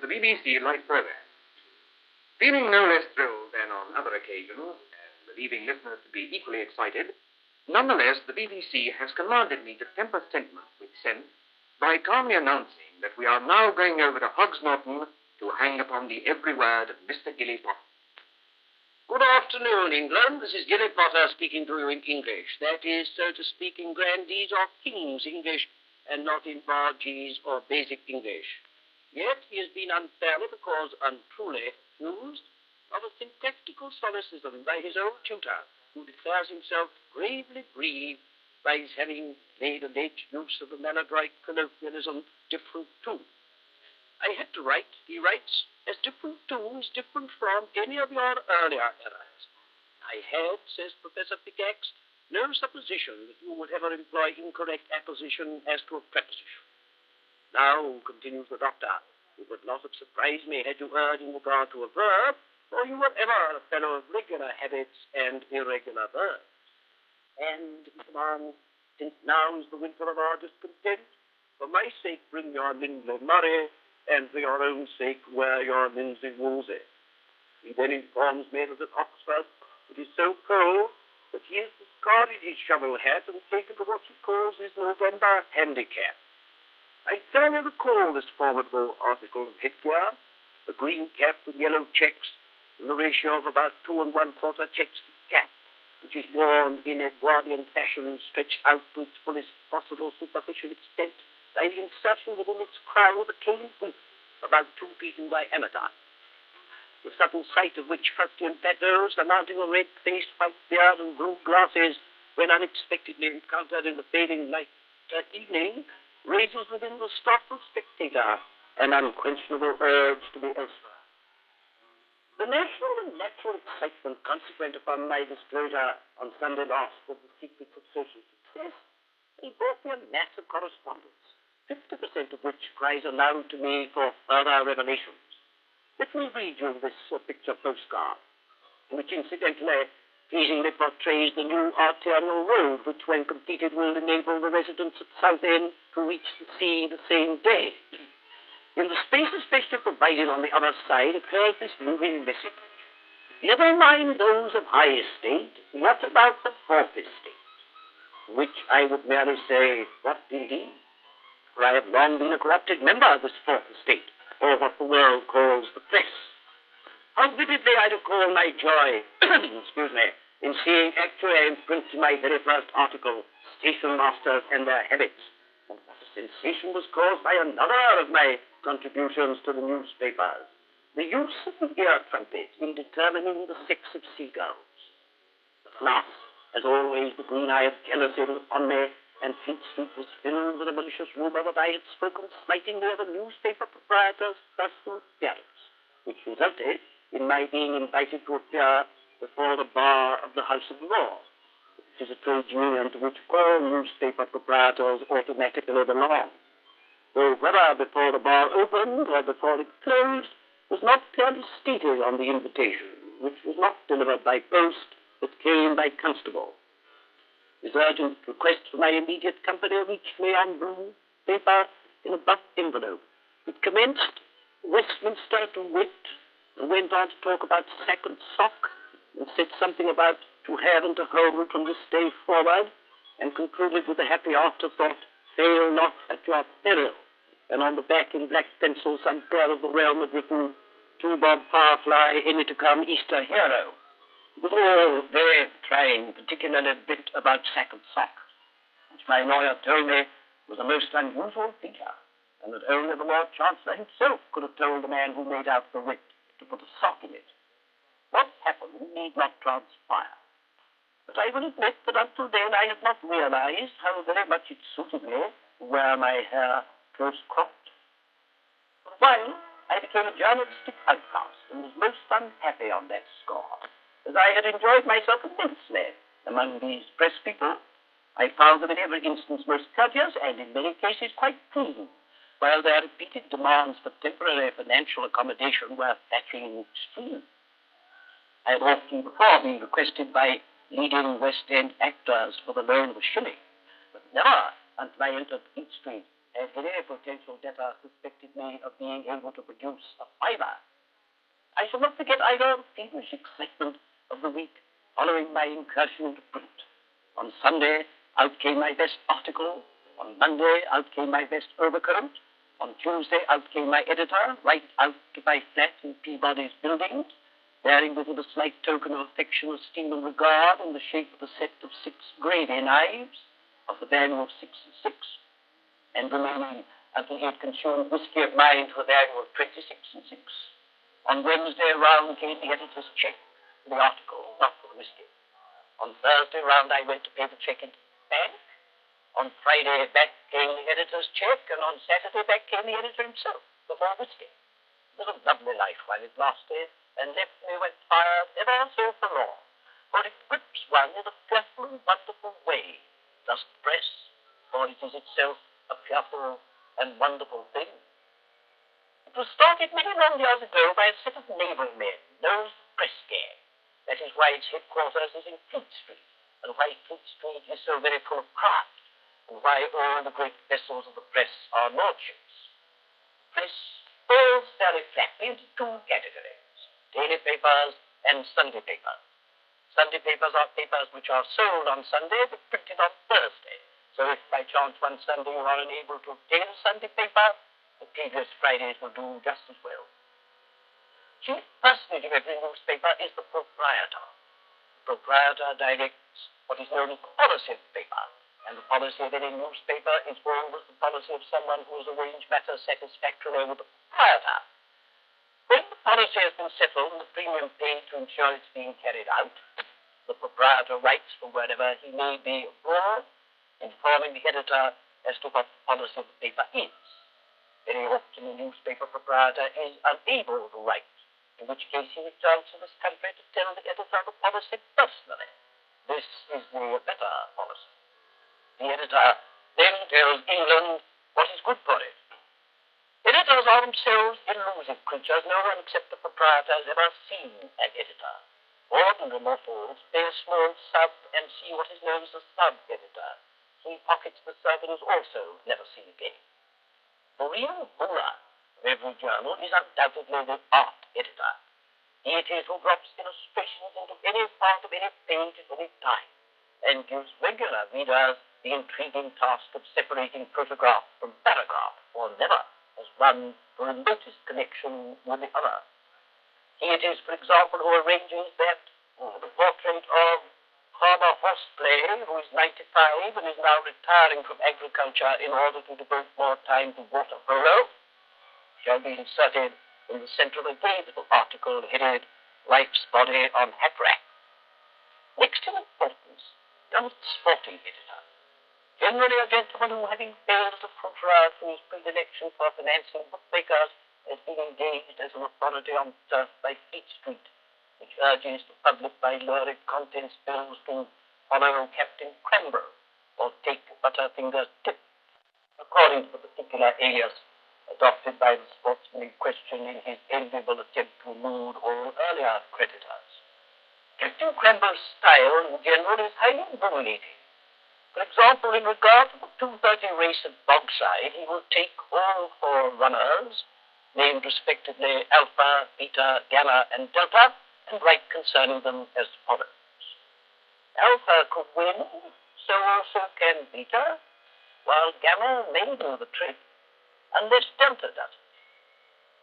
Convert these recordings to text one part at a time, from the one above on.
the BBC Light Program. Feeling no less thrilled than on other occasions, and believing listeners to be equally excited, nonetheless, the BBC has commanded me to temper sentiment with sense by calmly announcing that we are now going over to Hogs Norton to hang upon the every word of Mr. Gillie Potter. Good afternoon, England. This is Gillie Potter speaking to you in English. That is, so to speak, in grandees or kings' English, and not in bargees or basic English. Yet he has been unfairly, because untruly, accused of a syntactical solecism by his old tutor, who declares himself gravely grieved by his having made alleged use of the maladroit colloquialism different to. I had to write, he writes, as different to is different from any of your earlier errors. I had, says Professor Pickaxe, no supposition that you would ever employ incorrect apposition as to a preposition. Now, continues the doctor, it would not have surprised me had you erred in regard to a verb, for you were ever a fellow of regular habits and irregular verbs. And, Mr. Barnes, since now is the winter of our discontent, for my sake bring your Lindley Murray, and for your own sake wear your Lindsay Woolsey. He then informs me that at Oxford it is so cold that he has discarded his shovel hat and taken to what he calls his November handicap. I thoroughly recall this formidable article of headgear, the green cap with yellow checks, in the ratio of about 2 1/4 checks to cap, which is worn in Edwardian fashion, stretched out to its fullest possible superficial extent by the insertion within its crown of a cane boot, about 2 feet in diameter. The sudden sight of which fustian paddles, surmounting a red-faced, white beard and blue glasses, when unexpectedly encountered in the fading light that evening, raises within the startled spectator an unquenchable urge to be elsewhere. The national and natural excitement consequent upon my disclosure on Sunday last of the secrets of social success, he brought me a mass of correspondence, 50% of which cries aloud to me for further revelations. Let me read you this picture postcard, which incidentally pleasingly portrays the new arterial road, which when completed will enable the residents at Southend to reach the sea the same day. In the space especially provided on the other side occurs this moving message: never mind those of high estate, what about the fourth estate? Which I would merely say, what indeed? For I have long been a corrupted member of this fourth estate, or what the world calls the press. How vividly I recall my joy, in seeing actually in print in my very first article, Station Masters and Their Habits, and what a sensation was caused by another of my contributions to the newspapers, the use of the ear trumpet in determining the sex of seagulls. Alas, as always, the green eye of jealousy was upon me, and Fleet Street was filled with a malicious rumour that I had spoken slightingly of a newspaper proprietor's personal appearance, which resulted in my being invited to appear before the bar of the House of Law, which is a trade union to which all newspaper proprietors automatically belong. Though whether before the bar opened or before it closed was not clearly stated on the invitation, which was not delivered by post, but came by constable. His urgent request for my immediate company reached me on blue paper in a buff envelope. It commenced Westminster to wit, and went on to talk about sack and sock, and said something about to have and to hold from this day forward, and concluded with a happy afterthought, fail not at your peril. And on the back in black pencil some pair of the realm had written, to Bob Firefly, any to come Easter hero. It was all very trying, particularly a bit about sack and sock, which my lawyer told me was a most unusual feature, and that only the Lord Chancellor himself could have told the man who made out the writ to put a sock in it. What happened need not transpire. But I will admit that until then I had not realized how very much it suited me to wear my hair close cropped. For a while I became a journalistic outcast, and was most unhappy on that score, as I had enjoyed myself immensely among these press people. I found them in every instance most courteous, and in many cases quite clean, while their repeated demands for temporary financial accommodation were flattering extreme. I had often before been requested by leading West End actors for the loan of a shilling, but never until I entered Fleet Street and any potential debtor suspected me of being able to produce a fiver. I shall not forget either the feverish excitement of the week following my incursion into print. On Sunday, out came my best article. On Monday, out came my best overcoat. On Tuesday, out came my editor, right out to my flat in Peabody's Buildings, bearing with him a slight token of affection, esteem, and regard in the shape of a set of 6 gravy knives of the value of 6 and 6, and remaining until he had consumed whiskey of mine to the value of 26 and 6. On Wednesday, round came the editor's check for the article, not for the whiskey. On Thursday, round I went to pay the check in the bank. On Friday, back came the editor's check, and on Saturday, back came the editor himself, before whiskey. It was a lovely life while it lasted, and left me when tired ever so forlorn, for it grips one in a fearful and wonderful way, thus the press, for it is itself a fearful and wonderful thing. It was started many long years ago by a set of naval men, known as the Press Gang. That is why its headquarters is in Fleet Street, and why Fleet Street is so very full of craft, and why all the great vessels of the press are lordships. Press falls fairly flatly into 2 categories: daily papers and Sunday papers. Sunday papers are papers which are sold on Sunday but printed on Thursday. So if by chance one Sunday you are unable to obtain a Sunday paper, the previous Fridays will do just as well. Chief personage of every newspaper is the proprietor. The proprietor directs what is known as the policy of the paper, and the policy of any newspaper is always the policy of someone who has arranged matters satisfactorily with the proprietor. When the policy has been settled and the premium paid to ensure its being carried out, the proprietor writes from wherever he may be abroad, informing the editor as to what the policy of the paper is. Very often the newspaper proprietor is unable to write, in which case he returns to this country to tell the editor the policy personally. This is the better policy. The editor then tells England what is good for it. Editors are themselves elusive creatures. No one except the proprietor has ever seen an editor. Ordinary mortals pay a small sub and see what is known as a sub-editor. He pockets the sub and is also never seen again. The real ruler of every journal is undoubtedly the art editor. He it is who drops illustrations into any part of any page at any time, and gives regular readers the intriguing task of separating photograph from paragraph, or never has one the remotest connection with the other. He it is, for example, who arranges that the portrait of Farmer Horseplay, who is 95 and is now retiring from agriculture in order to devote more time to water polo, shall be inserted in the center of a gay little article headed Life's Body on Hat Rack. Next in importance comes the sporting editor, generally a gentleman who, having failed to filter out from his predilection for financing bookmakers, has been engaged as an authority on turf by Fleet Street, which urges the public by lurid contents bills to follow Captain Cramber, or take Butterfinger's tip, according to the particular alias adopted by the sportsman in question in his enviable attempt to elude all earlier creditors. Captain Cramber's style in general is highly illuminating. For example, in regard to the 2:30 race at Bogside, he will take all 4 runners, named respectively Alpha, Beta, Gamma, and Delta, and write concerning them as follows. Alpha could win, so also can Beta, while Gamma may do the trick, unless Delta does it.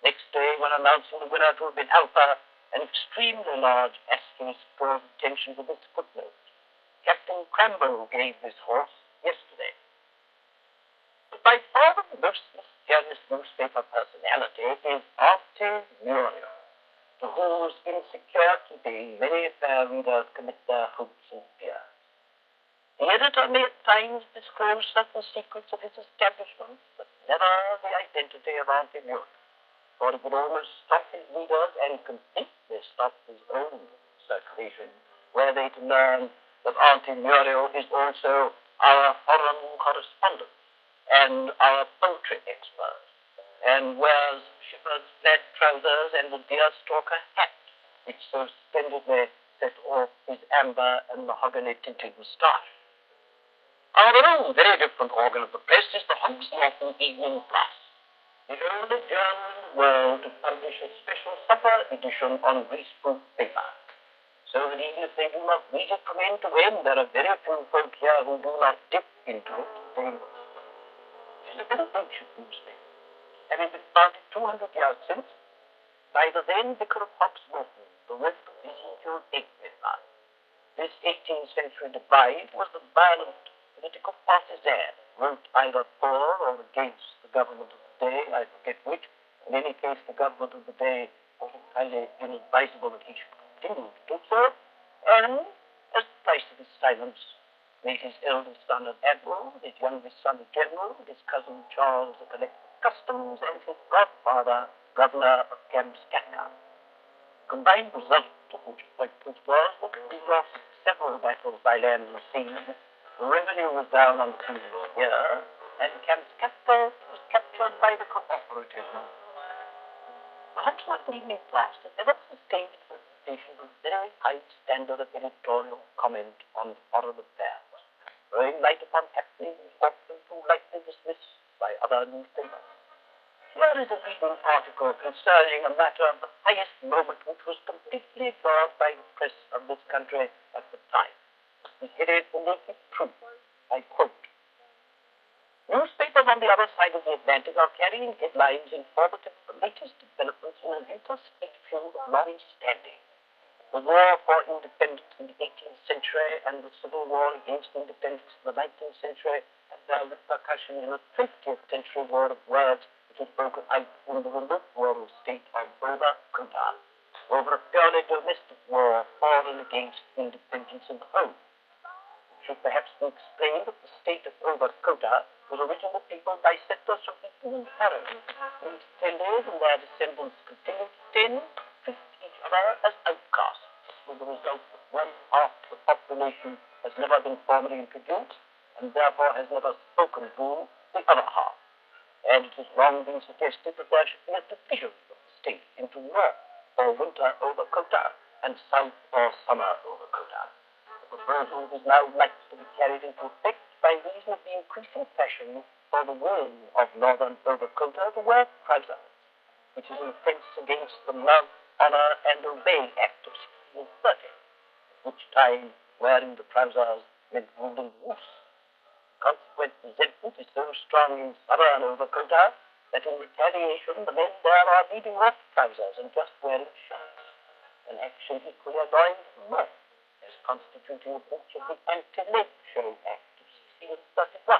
Next day, when announcing the winner to have been Alpha, an extremely large asterisk draws attention to this footnote. Captain Crambo gave this horse yesterday. But by far the most mysterious newspaper personality is Auntie Muriel, to whose insecurity many fair readers commit their hopes and fears. The editor may at times disclose certain secrets of his establishment, but never the identity of Auntie Muriel, for it would almost stop his readers and completely stop his own circulation, were they to learn that Auntie Muriel is also our foreign correspondent and our poultry expert, and wears shepherd's plaid trousers and a deerstalker hat, which so splendidly set off his amber and mahogany-tinted moustache. Our own very different organ of the press is the Hoxton Evening Plus, the only journal in the world to publish a special supper edition on greaseproof paper, so that even if they do not read it from end to end, there are very few folk here who do not dip into it. They will. It is a very ancient newspaper, having been founded 200 years since by the then Vicar of Hoxton, the Reverend Ezekiel Eggbether. This 18th century divide was the violent political partisan, wrote either for or against the government of the day, I forget which. In any case, the government of the day was highly inadvisable that he should continue to do so, and as the price of his silence, made his eldest son an admiral, his youngest son a general, his cousin Charles a collector of customs, and his godfather governor of Kamskatka. Combined result of which appointment was that we lost several battles by land and sea, the revenue was down on the previous year, and Kamskatka was captured by the cooperative movement. The Hoxton Evening Blast has ever sustained its reputation with a very high standard of editorial comment on foreign affairs, throwing light upon happenings often too lightly dismissed by other newspapers. Here is a leading article concerning a matter of the highest moment which was completely ignored by the press of this country at the time. It headed the naked truth. I quote, "Newspapers on the other side of the Atlantic are carrying headlines informative of the latest developments in an interstate feud of long standing. The war for independence in the 18th century and the civil war against independence in the 19th century and their repercussion in the 20th century war of words which has broken out in the remote rural state of Kota, over a purely domestic war for and against independence in the home. It should perhaps be explained that the state of Kota was originally peopled by settlers from Eton and Harrow, who tended and their descendants continued to tend to treat each other as outcasts, with the result that one half of the population has never been formally introduced and therefore has never spoken to the other half. And it has long been suggested that there should be a division of the state into North or winter over Kota and South or summer over Kota. The proposal is now likely to be carried into effect by reason of the increasing fashion for the women of northern Kota to wear trousers, which is an offence against the Love, Honour and Obey Act of 1630, at which time wearing the trousers meant ruling loose. Consequent resentment is so strong in southern Kota that in retaliation the men there are leaving off trousers and just wearing shirts, an action equally annoying to the North, as constituting a breach of the Anti-Lake Show Act of 1631.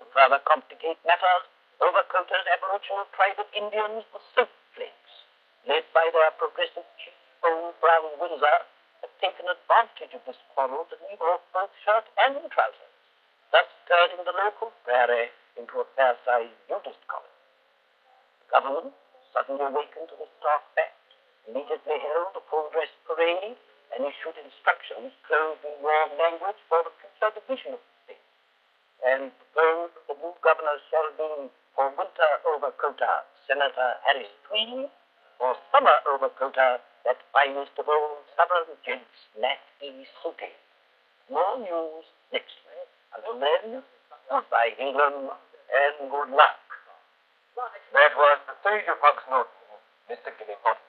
To further complicate matters, Kota's Aboriginal tribe of Indians, the Soap Flakes, led by their progressive chief, Old Brown Windsor, have taken advantage of this quarrel to leave off both shirt and trousers, thus turning the local prairie into a fair-sized nudist colony. The government, suddenly awakened to this stark fact, immediately held a full-dress parade and issued instructions clothed in warm language for the future division of the state, and proposed that the new governor shall be, for winter Kota, Senator Harris Tweed, for summer Kota, that finest of all southern gents, Nat E. Sooty. More news next week. Until then, goodbye, England, and good luck." That was the Sage of Hoxton, Mr. Gillie Potter.